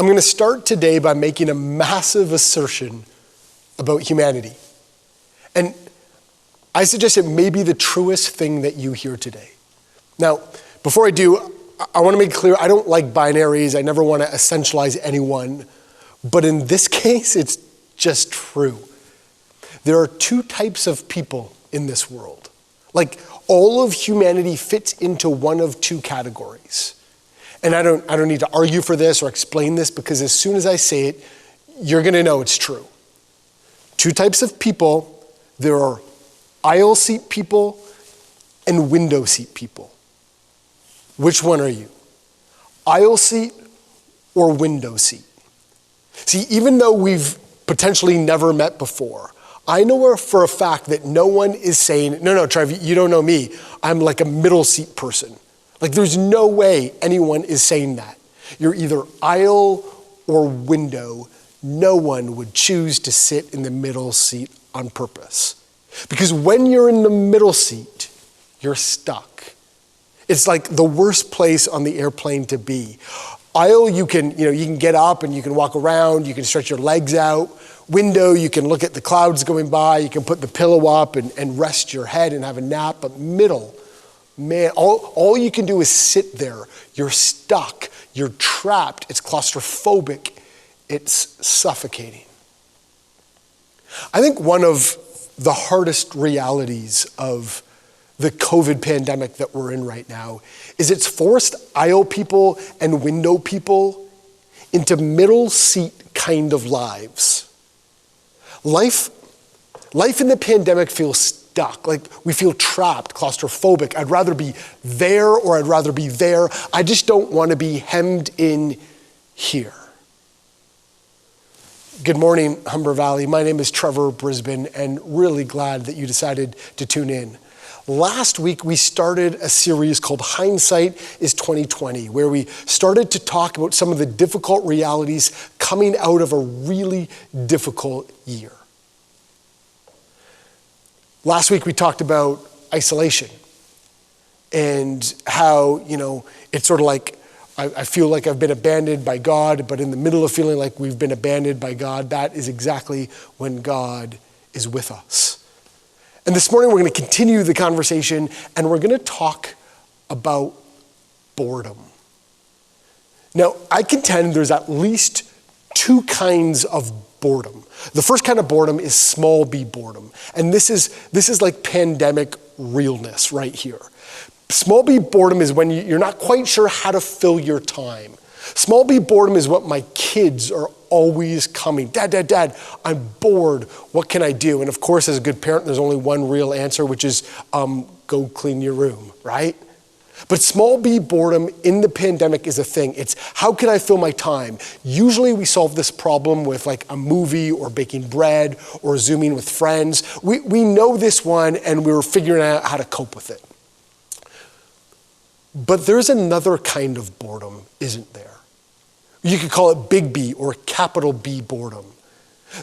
I'm going to start today by making a massive assertion about humanity. And I suggest it may be the truest thing that you hear today. Now, before I do, I want to make it clear, I don't like binaries. I never want to essentialize anyone. But in this case, it's just true. There are two types of people in this world. Like, all of humanity fits into one of two categories. And I don't need to argue for this or explain this, because as soon as I say it, you're going to know it's true. Two types of people. There are aisle seat people and window seat people. Which one are you? Aisle seat or window seat? See, even though we've potentially never met before, I know for a fact that no one is saying, no, Trevor, you don't know me. I'm like a middle seat person. Like, there's no way anyone is saying that. You're either aisle or window. No one would choose to sit in the middle seat on purpose. Because when you're in the middle seat, you're stuck. It's like the worst place on the airplane to be. Aisle, you can get up and you can walk around, you can stretch your legs out. Window, you can look at the clouds going by, you can put the pillow up and rest your head and have a nap. But middle, man, all you can do is sit there. You're stuck, you're trapped, it's claustrophobic, it's suffocating. I think one of the hardest realities of the COVID pandemic that we're in right now is it's forced aisle people and window people into middle seat kind of lives. Life in the pandemic feels stuck, like we feel trapped, claustrophobic. I'd rather be there or I'd rather be there. I just don't want to be hemmed in here. Good morning, Humber Valley. My name is Trevor, Brisbin, and really glad that you decided to tune in. Last week, we started a series called Hindsight is 2020, where we started to talk about some of the difficult realities coming out of a really difficult year. Last week, we talked about isolation and how, it's sort of like, I feel like I've been abandoned by God, but in the middle of feeling like we've been abandoned by God, that is exactly when God is with us. And this morning, we're going to continue the conversation, and we're going to talk about boredom. Now, I contend there's at least two kinds of boredom. The first kind of boredom is small b boredom. And this is like pandemic realness right here. Small b boredom is when you're not quite sure how to fill your time. Small b boredom is what my kids are always coming. Dad, I'm bored. What can I do? And of course, as a good parent, there's only one real answer, which is go clean your room, right? But small b boredom in the pandemic is a thing. It's how can I fill my time? Usually we solve this problem with like a movie or baking bread or Zooming with friends. We know this one and we're figuring out how to cope with it. But there's another kind of boredom, isn't there? You could call it big B or capital B boredom.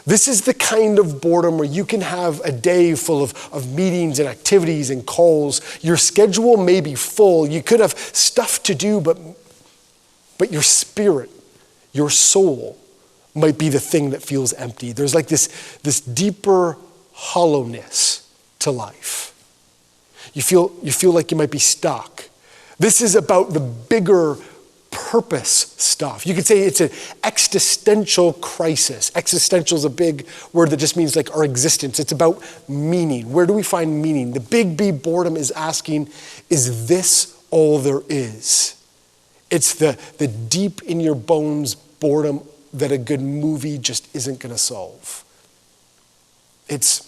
This is the kind of boredom where you can have a day full of meetings and activities and calls. Your schedule may be full. You could have stuff to do, but your spirit, your soul might be the thing that feels empty. There's like this deeper hollowness to life. You feel like you might be stuck. This is about the bigger purpose stuff. You could say it's an existential crisis. Existential is a big word that just means like our existence. It's about meaning. Where do we find meaning? The big B boredom is asking, is this all there is? It's the deep in your bones boredom that a good movie just isn't going to solve. Is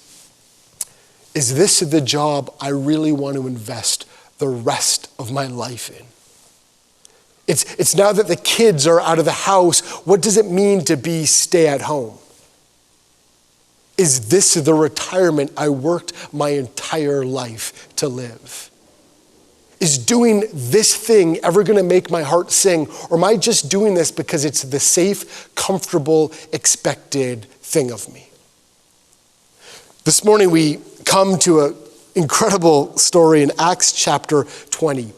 this the job I really want to invest the rest of my life in? It's now that the kids are out of the house, what does it mean to be stay at home? Is this the retirement I worked my entire life to live? Is doing this thing ever going to make my heart sing? Or am I just doing this because it's the safe, comfortable, expected thing of me? This morning we come to an incredible story in Acts chapter 20.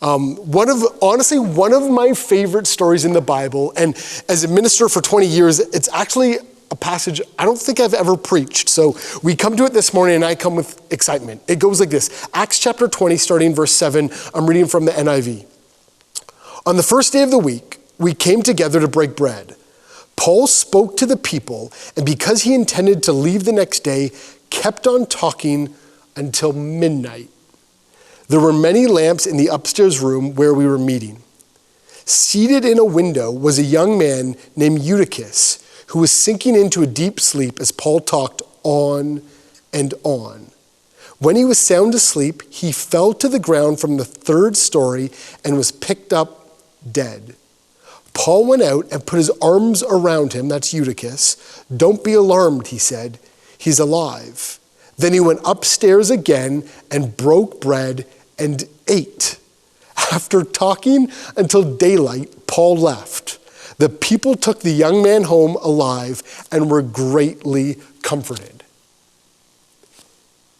Honestly, one of my favorite stories in the Bible, and as a minister for 20 years, it's actually a passage I don't think I've ever preached. So we come to it this morning and I come with excitement. It goes like this. Acts chapter 20, starting verse 7, I'm reading from the NIV. On the first day of the week, we came together to break bread. Paul spoke to the people, and because he intended to leave the next day, kept on talking until midnight. There were many lamps in the upstairs room where we were meeting. Seated in a window was a young man named Eutychus, who was sinking into a deep sleep as Paul talked on and on. When he was sound asleep, he fell to the ground from the third story and was picked up dead. Paul went out and put his arms around him, that's Eutychus. Don't be alarmed, he said. He's alive. Then he went upstairs again and broke bread and ate. After talking until daylight, Paul left. The people took the young man home alive and were greatly comforted.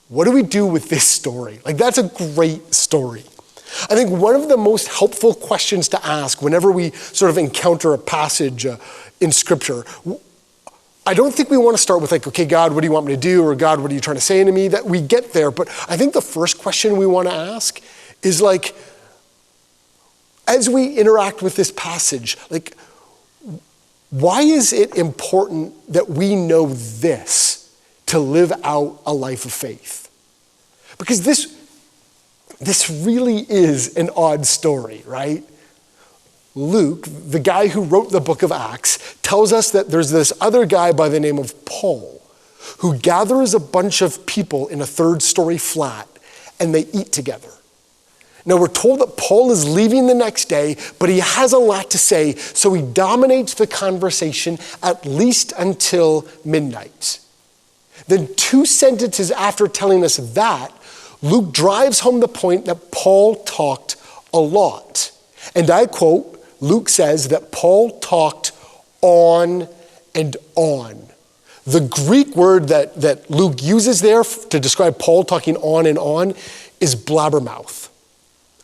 What do we do with this story? That's a great story. I think one of the most helpful questions to ask whenever we sort of encounter a passage in Scripture, I don't think we want to start with okay, God, what do you want me to do? Or God, what are you trying to say to me? That we get there. But I think the first question we want to ask is as we interact with this passage, why is it important that we know this to live out a life of faith? Because this really is an odd story, right? Luke, the guy who wrote the book of Acts, tells us that there's this other guy by the name of Paul who gathers a bunch of people in a third-story flat and they eat together. Now, we're told that Paul is leaving the next day, but he has a lot to say, so he dominates the conversation at least until midnight. Then 2 sentences after telling us that, Luke drives home the point that Paul talked a lot. And I quote, Luke says that Paul talked on and on. The Greek word that Luke uses there to describe Paul talking on and on is blabbermouth.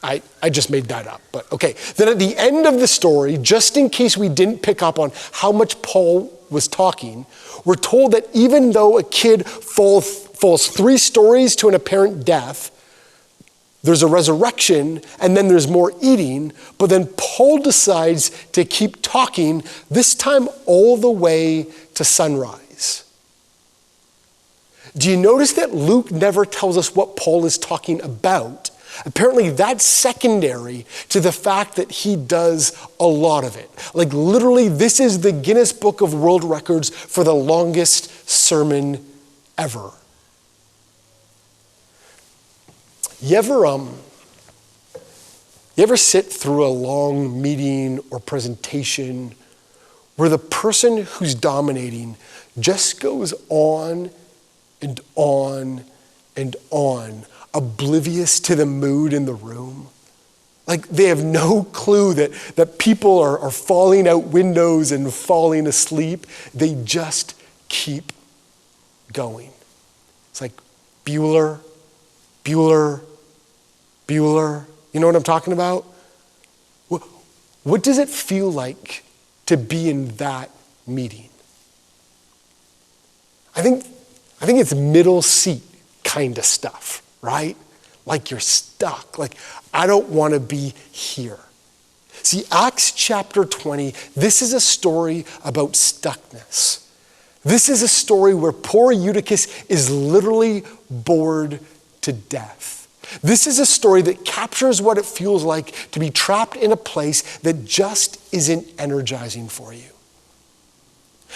I just made that up, but okay. Then at the end of the story, just in case we didn't pick up on how much Paul was talking, we're told that even though a kid falls 3 stories to an apparent death, there's a resurrection, and then there's more eating, but then Paul decides to keep talking, this time all the way to sunrise. Do you notice that Luke never tells us what Paul is talking about? Apparently that's secondary to the fact that he does a lot of it. Literally, this is the Guinness Book of World Records for the longest sermon ever. You ever sit through a long meeting or presentation where the person who's dominating just goes on and on and on, oblivious to the mood in the room? They have no clue that people are falling out windows and falling asleep. They just keep going. It's like Bueller. You know what I'm talking about? What does it feel like to be in that meeting? I think it's middle seat kind of stuff, right? You're stuck. I don't want to be here. See, Acts chapter 20, this is a story about stuckness. This is a story where poor Eutychus is literally bored to death. This is a story that captures what it feels like to be trapped in a place that just isn't energizing for you.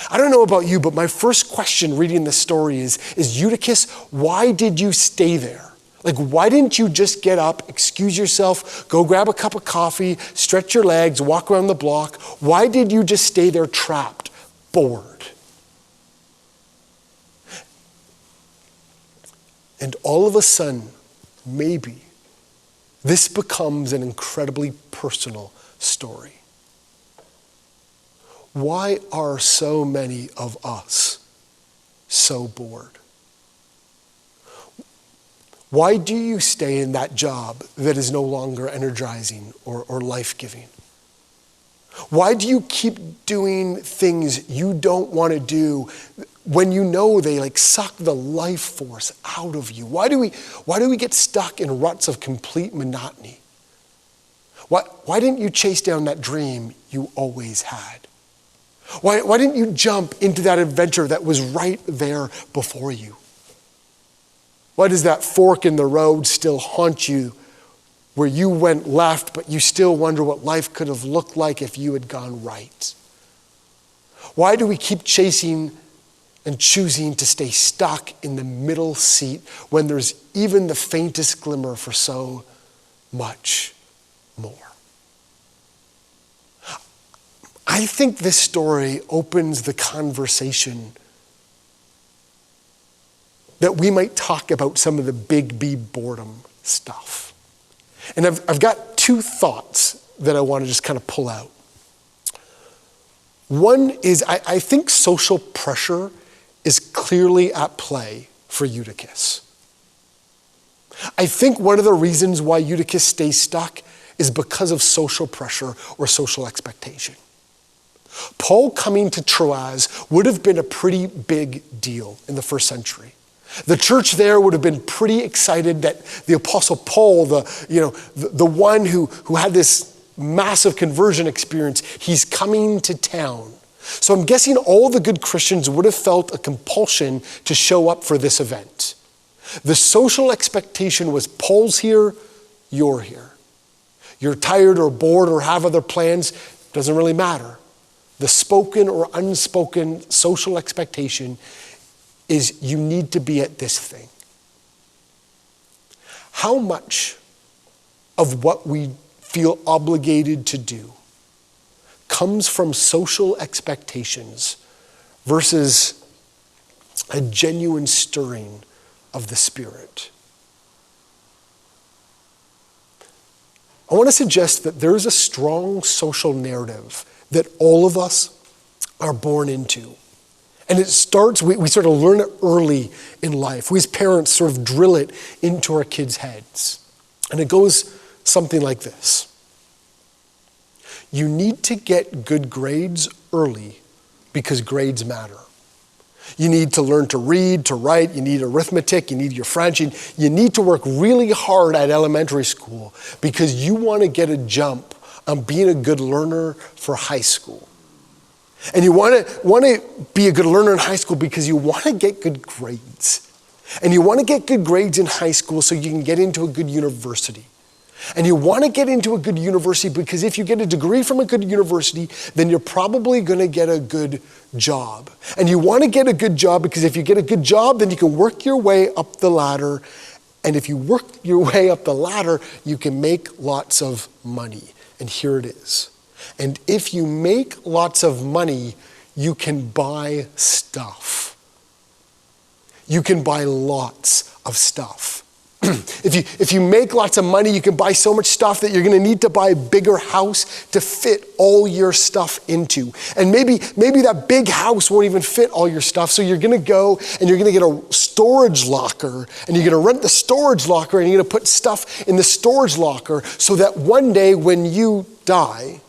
I don't know about you, but my first question reading this story is Eutychus, why did you stay there? Why didn't you just get up, excuse yourself, go grab a cup of coffee, stretch your legs, walk around the block? Why did you just stay there trapped, bored? And all of a sudden, maybe, this becomes an incredibly personal story. Why are so many of us so bored? Why do you stay in that job that is no longer energizing or life-giving? Why do you keep doing things you don't want to do when you know they suck the life force out of you? Why do we get stuck in ruts of complete monotony? Why didn't you chase down that dream you always had? Why didn't you jump into that adventure that was right there before you? Why does that fork in the road still haunt you, where you went left, but you still wonder what life could have looked like if you had gone right? Why do we keep chasing and choosing to stay stuck in the middle seat when there's even the faintest glimmer for so much more? I think this story opens the conversation that we might talk about some of the big B boredom stuff. And I've got two thoughts that I want to just kind of pull out. One is I think social pressure is clearly at play for Eutychus. I think one of the reasons why Eutychus stays stuck is because of social pressure or social expectation. Paul coming to Troas would have been a pretty big deal in the first century. The church there would have been pretty excited that the Apostle Paul, the one who had this massive conversion experience, he's coming to town. So I'm guessing all the good Christians would have felt a compulsion to show up for this event. The social expectation was Paul's here, you're here. You're tired or bored or have other plans, doesn't really matter. The spoken or unspoken social expectation is you need to be at this thing. How much of what we feel obligated to do comes from social expectations versus a genuine stirring of the Spirit? I want to suggest that there is a strong social narrative that all of us are born into. And it starts, we sort of learn it early in life. We as parents sort of drill it into our kids' heads. And it goes something like this. You need to get good grades early because grades matter. You need to learn to read, to write, you need arithmetic, you need your French, you need to work really hard at elementary school because you want to get a jump on being a good learner for high school. And you want to be a good learner in high school because you want to get good grades. And you want to get good grades in high school so you can get into a good university. And you want to get into a good university because if you get a degree from a good university, then you're probably going to get a good job. And you want to get a good job because if you get a good job, then you can work your way up the ladder. And if you work your way up the ladder, you can make lots of money. And here it is. And if you make lots of money, you can buy stuff. You can buy lots of stuff. If you make lots of money, you can buy so much stuff that you're going to need to buy a bigger house to fit all your stuff into. And maybe that big house won't even fit all your stuff, so you're going to go and you're going to get a storage locker, and you're going to rent the storage locker, and you're going to put stuff in the storage locker so that one day when you die,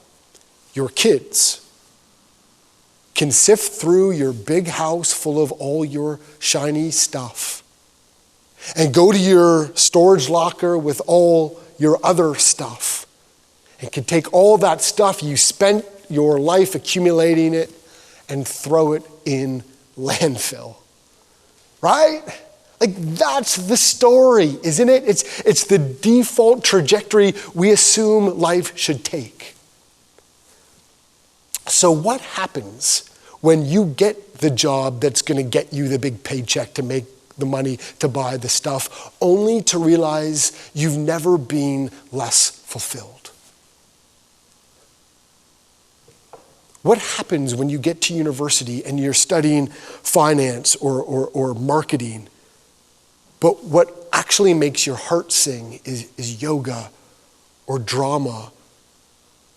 your kids can sift through your big house full of all your shiny stuff and go to your storage locker with all your other stuff and can take all that stuff you spent your life accumulating it and throw it in landfill. Right? Like, that's the story, isn't it? It's the default trajectory we assume life should take. So what happens when you get the job that's going to get you the big paycheck to make the money to buy the stuff, only to realize you've never been less fulfilled? What happens when you get to university and you're studying finance or marketing, but what actually makes your heart sing is yoga or drama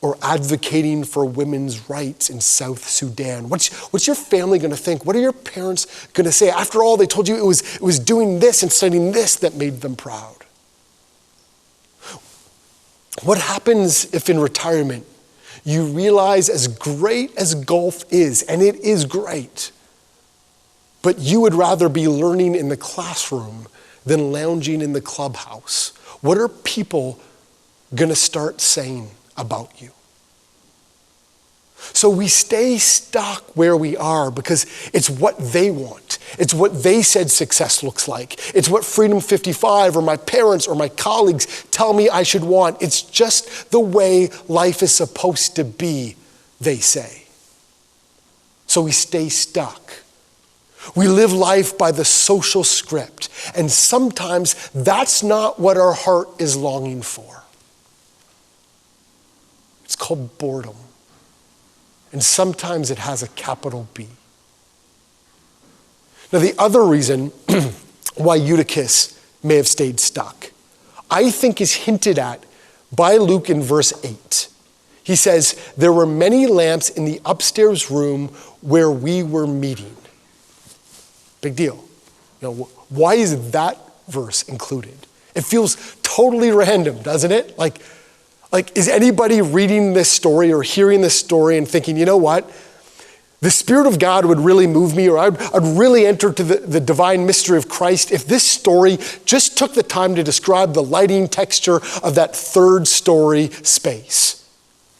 or advocating for women's rights in South Sudan? What's your family going to think? What are your parents going to say? After all, they told you it was doing this and studying this that made them proud. What happens if in retirement you realize, as great as golf is, and it is great, but you would rather be learning in the classroom than lounging in the clubhouse? What are people going to start saying about you? So we stay stuck where we are because it's what they want. It's what they said success looks like. It's what Freedom 55 or my parents or my colleagues tell me I should want. It's just the way life is supposed to be, they say. So we stay stuck. We live life by the social script, and sometimes that's not what our heart is longing for. It's called boredom. And sometimes it has a capital B. Now, the other reason why Eutychus may have stayed stuck, I think, is hinted at by Luke in verse 8. He says, there were many lamps in the upstairs room where we were meeting. Big deal. Why is that verse included? It feels totally random, doesn't it? Like, is anybody reading this story or hearing this story and thinking, you know what? The Spirit of God would really move me, or I'd really enter to the divine mystery of Christ if this story just took the time to describe the lighting texture of that third story space.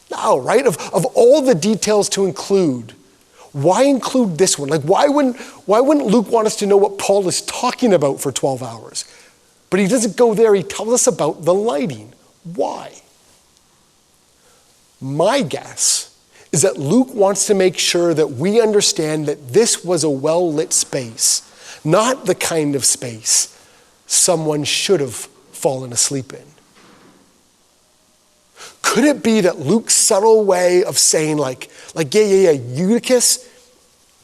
No, right? Of all the details to include, why include this one? Like, why wouldn't Luke want us to know what Paul is talking about for 12 hours? But he doesn't go there. He tells us about the lighting. Why? My guess is that Luke wants to make sure that we understand that this was a well-lit space, not the kind of space someone should have fallen asleep in. Could it be that Luke's subtle way of saying Eutychus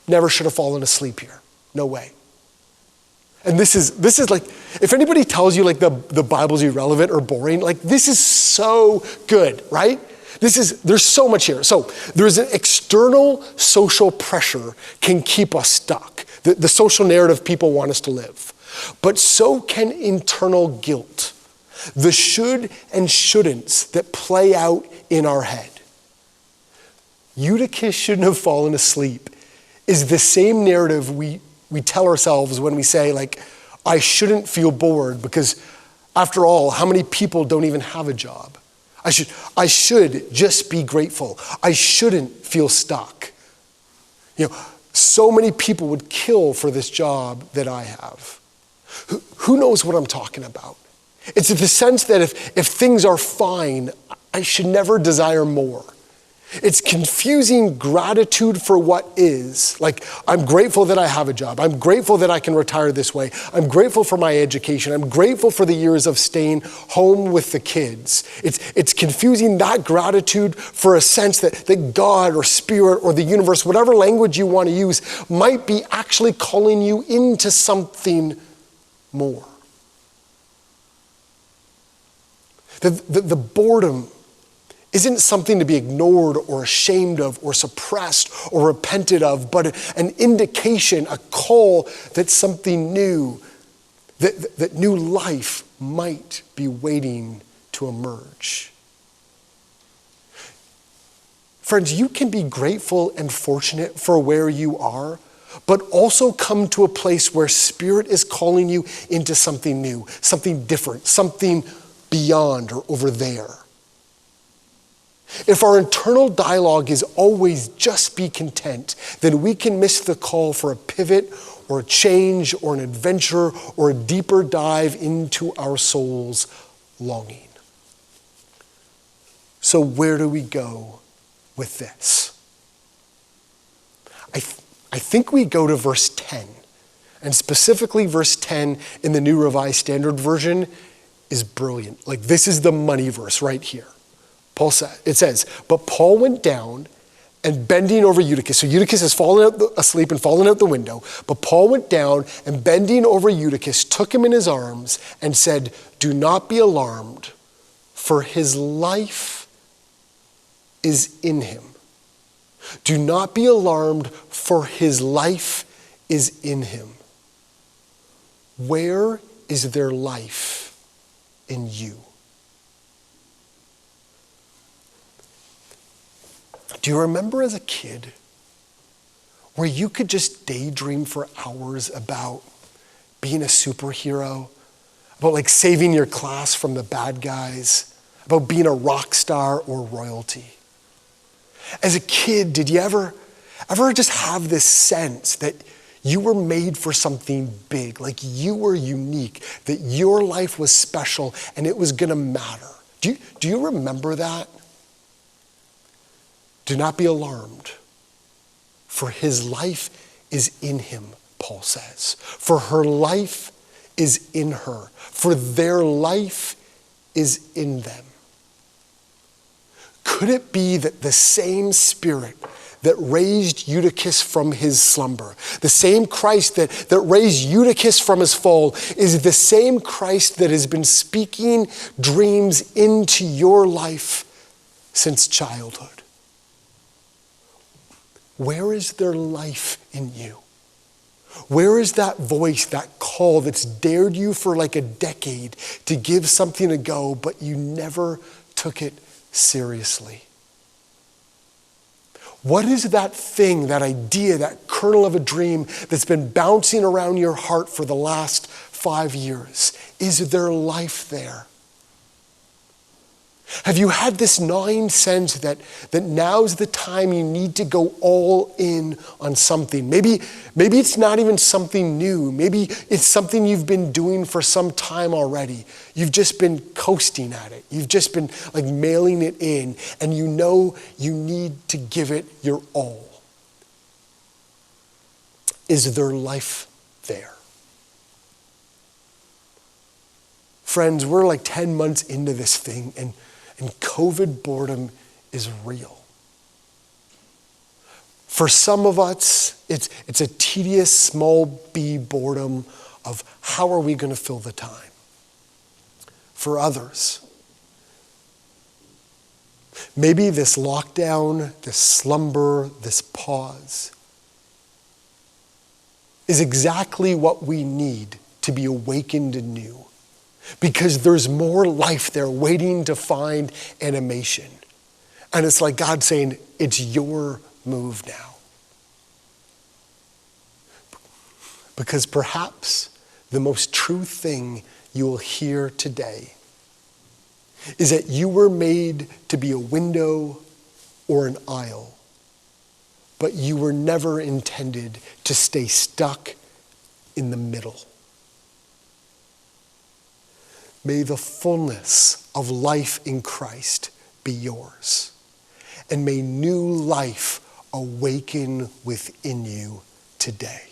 never should have fallen asleep here? No way. And this is like, if anybody tells you like the Bible's irrelevant or boring, like this is so good, right? There's so much here. So there's an external social pressure can keep us stuck. The social narrative people want us to live. But so can internal guilt. The should and shouldn'ts that play out in our head. Eutychus shouldn't have fallen asleep is the same narrative we tell ourselves when we say, like, I shouldn't feel bored because, after all, how many people don't even have a job? I should just be grateful. I shouldn't feel stuck. So many people would kill for this job that I have. Who knows what I'm talking about? It's the sense that if things are fine, I should never desire more. It's confusing gratitude for what is. Like, I'm grateful that I have a job. I'm grateful that I can retire this way. I'm grateful for my education. I'm grateful for the years of staying home with the kids. It's confusing that gratitude for a sense that God or Spirit or the universe, whatever language you want to use, might be actually calling you into something more. The boredom isn't something to be ignored or ashamed of or suppressed or repented of, but an indication, a call that something new, that new life might be waiting to emerge. Friends, you can be grateful and fortunate for where you are, but also come to a place where Spirit is calling you into something new, something different, something beyond or over there. If our internal dialogue is always just be content, then we can miss the call for a pivot or a change or an adventure or a deeper dive into our soul's longing. So where do we go with this? I think we go to verse 10, and specifically verse 10 in the New Revised Standard Version is brilliant. Like, this is the money verse right here. It says, but Paul went down and bending over Eutychus. So Eutychus has fallen asleep and fallen out the window. But Paul went down and bending over Eutychus, took him in his arms and said, do not be alarmed, for his life is in him. Do not be alarmed, for his life is in him. Where is their life in you? Do you remember as a kid where you could just daydream for hours about being a superhero, about like saving your class from the bad guys, about being a rock star or royalty? As a kid, did you ever just have this sense that you were made for something big, like you were unique, that your life was special and it was gonna matter? Do you remember that? Do not be alarmed, for his life is in him, Paul says. For her life is in her, for their life is in them. Could it be that the same Spirit that raised Eutychus from his slumber, the same Christ that raised Eutychus from his fall, is the same Christ that has been speaking dreams into your life since childhood? Where is their life in you? Where is that voice, that call that's dared you for like a decade to give something a go, but you never took it seriously? What is that thing, that idea, that kernel of a dream that's been bouncing around your heart for the last 5 years? Is there life there? Have you had this gnawing sense that now's the time you need to go all in on something? Maybe it's not even something new. Maybe it's something you've been doing for some time already. You've just been coasting at it. You've just been like mailing it in, and you know you need to give it your all. Is there life there? Friends, we're like 10 months into this thing, and COVID boredom is real. For some of us, it's a tedious, small b boredom of how are we going to fill the time. For others, maybe this lockdown, this slumber, this pause is exactly what we need to be awakened anew. Because there's more life there waiting to find animation. And it's like God saying, it's your move now. Because perhaps the most true thing you will hear today is that you were made to be a window or an aisle, but you were never intended to stay stuck in the middle. May the fullness of life in Christ be yours. And may new life awaken within you today.